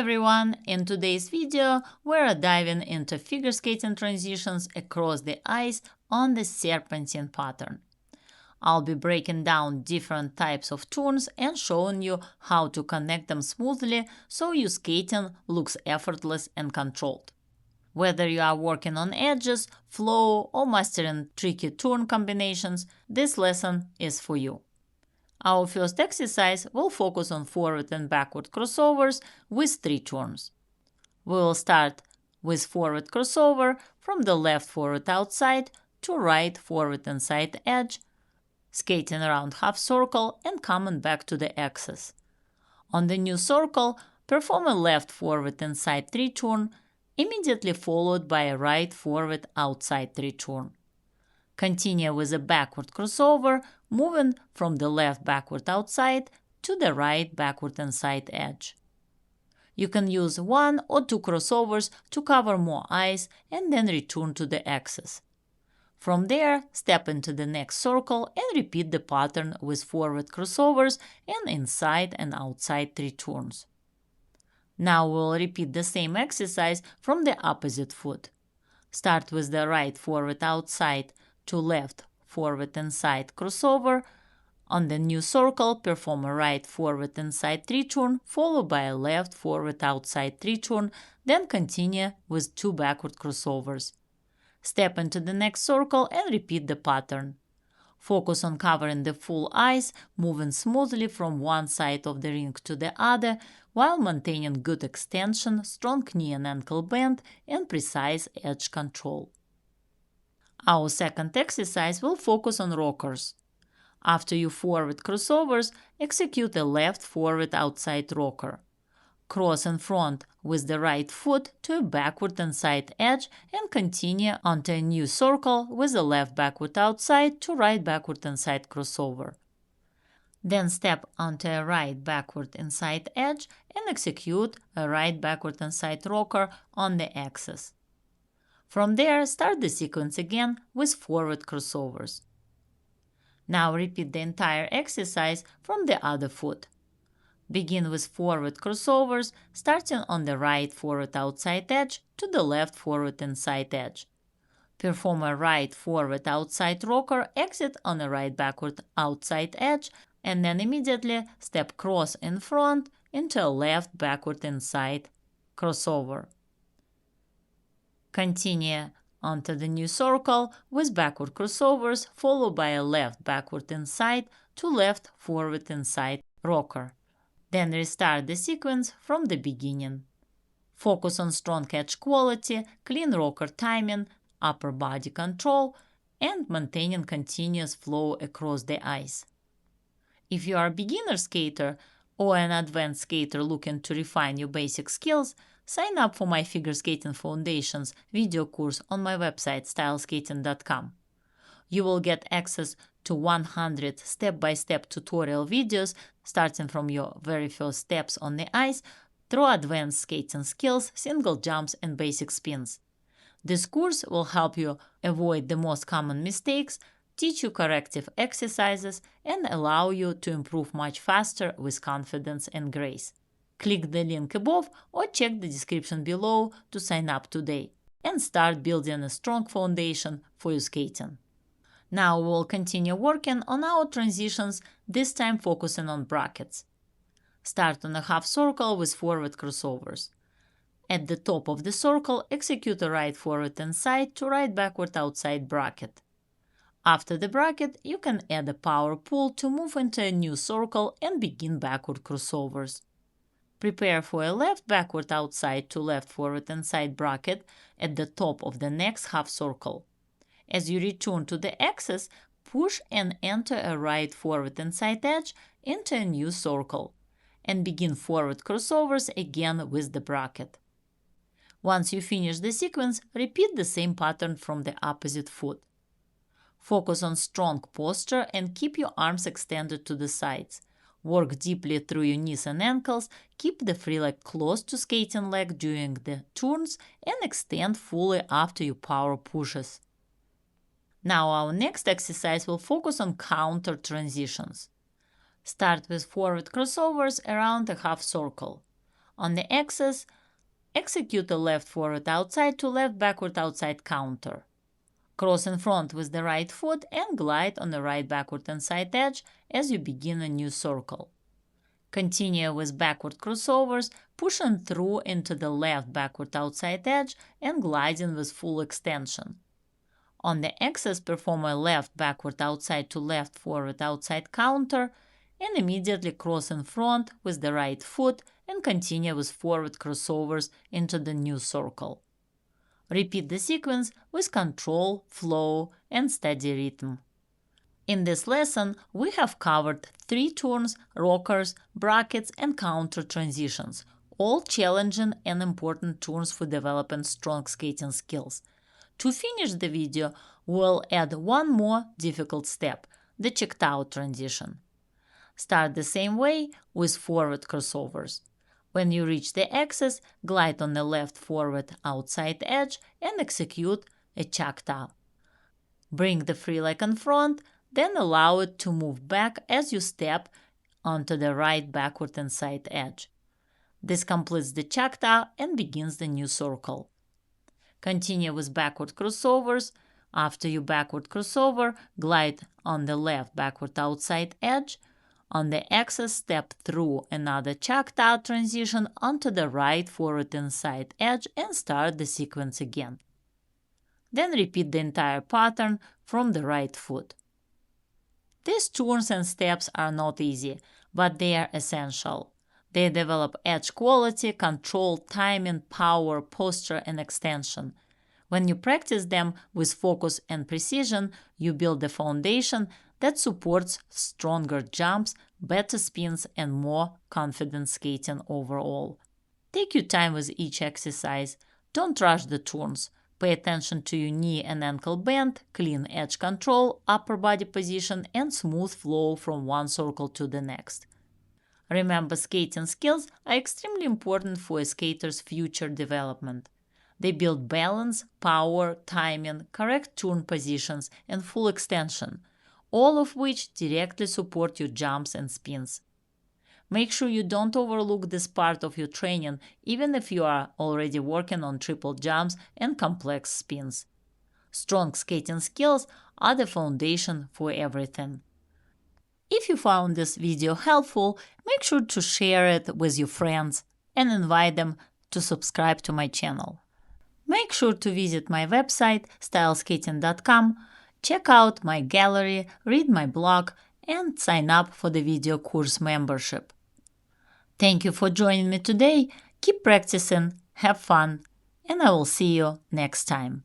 everyone! In today's video, we're diving into figure skating transitions across the ice on the serpentine pattern. I'll be breaking down different types of turns and showing you how to connect them smoothly so your skating looks effortless and controlled. Whether you are working on edges, flow, or mastering tricky turn combinations, this lesson is for you. Our first exercise will focus on forward and backward crossovers with 3 turns. We will start with forward crossover from the left forward outside to right forward inside edge, skating around half circle and coming back to the axis. On the new circle, perform a left forward inside 3 turn, immediately followed by a right forward outside 3 turn. Continue with a backward crossover, moving from the left backward outside to the right backward inside edge. You can use 1 or 2 crossovers to cover more ice and then return to the axis. From there, step into the next circle and repeat the pattern with forward crossovers and inside and outside 3 turns. Now we'll repeat the same exercise from the opposite foot. Start with the right forward outside to left forward inside crossover. On the new circle, perform a right forward inside 3 turn, followed by a left forward outside 3 turn, then continue with 2 backward crossovers. Step into the next circle and repeat the pattern. Focus on covering the full ice, moving smoothly from one side of the rink to the other, while maintaining good extension, strong knee and ankle bend, and precise edge control. Our second exercise will focus on rockers. After your forward crossovers, execute a left forward outside rocker. Cross in front with the right foot to a backward inside edge and continue onto a new circle with a left backward outside to right backward inside crossover. Then step onto a right backward inside edge and execute a right backward inside rocker on the axis. From there, start the sequence again with forward crossovers. Now repeat the entire exercise from the other foot. Begin with forward crossovers, starting on the right forward outside edge to the left forward inside edge. Perform a right forward outside rocker exit on a right backward outside edge, and then immediately step cross in front into a left backward inside crossover. Continue onto the new circle with backward crossovers, followed by a left backward inside to left forward inside rocker. Then restart the sequence from the beginning. Focus on strong edge quality, clean rocker timing, upper body control, and maintaining continuous flow across the ice. If you are a beginner skater or an advanced skater looking to refine your basic skills, sign up for my Figure Skating Foundations video course on my website styleskating.com. You will get access to 100 step-by-step tutorial videos starting from your very first steps on the ice through advanced skating skills, single jumps, and basic spins. This course will help you avoid the most common mistakes, teach you corrective exercises, and allow you to improve much faster with confidence and grace. Click the link above or check the description below to sign up today and start building a strong foundation for your skating. Now we'll continue working on our transitions, this time focusing on brackets. Start on a half circle with forward crossovers. At the top of the circle, execute a right forward inside to right backward outside bracket. After the bracket, you can add a power pull to move into a new circle and begin backward crossovers. Prepare for a left backward outside to left forward inside bracket at the top of the next half circle. As you return to the axis, push and enter a right forward inside edge into a new circle, and begin forward crossovers again with the bracket. Once you finish the sequence, repeat the same pattern from the opposite foot. Focus on strong posture and keep your arms extended to the sides. Work deeply through your knees and ankles, keep the free leg close to skating leg during the turns, and extend fully after your power pushes. Now our next exercise will focus on counter transitions. Start with forward crossovers around a half circle. On the axis, execute a left forward outside to left backward outside counter. Cross in front with the right foot and glide on the right backward inside edge as you begin a new circle. Continue with backward crossovers, pushing through into the left backward outside edge and gliding with full extension. On the axis, perform a left backward outside to left forward outside counter and immediately cross in front with the right foot and continue with forward crossovers into the new circle. Repeat the sequence with control, flow, and steady rhythm. In this lesson, we have covered 3 turns, rockers, brackets, and counter transitions, all challenging and important turns for developing strong skating skills. To finish the video, we'll add one more difficult step, the Choctaw transition. Start the same way with forward crossovers. When you reach the axis, glide on the left forward outside edge and execute a Choctaw. Bring the free leg in front, then allow it to move back as you step onto the right backward inside edge. This completes the Choctaw and begins the new circle. Continue with backward crossovers. After you backward crossover, glide on the left backward outside edge. On the axis, step through another Choctaw transition onto the right forward inside edge and start the sequence again. Then repeat the entire pattern from the right foot. These turns and steps are not easy, but they are essential. They develop edge quality, control, timing, power, posture, and extension. When you practice them with focus and precision, you build a foundation that supports stronger jumps, better spins, and more confident skating overall. Take your time with each exercise. Don't rush the turns. Pay attention to your knee and ankle bend, clean edge control, upper body position, and smooth flow from one circle to the next. Remember, skating skills are extremely important for a skater's future development. They build balance, power, timing, correct turn positions, and full extension, all of which directly support your jumps and spins. Make sure you don't overlook this part of your training, even if you are already working on triple jumps and complex spins. Strong skating skills are the foundation for everything. If you found this video helpful, make sure to share it with your friends and invite them to subscribe to my channel. Make sure to visit my website styleskating.com, check out my gallery, read my blog, and sign up for the video course membership. Thank you for joining me today. Keep practicing, have fun, and I will see you next time.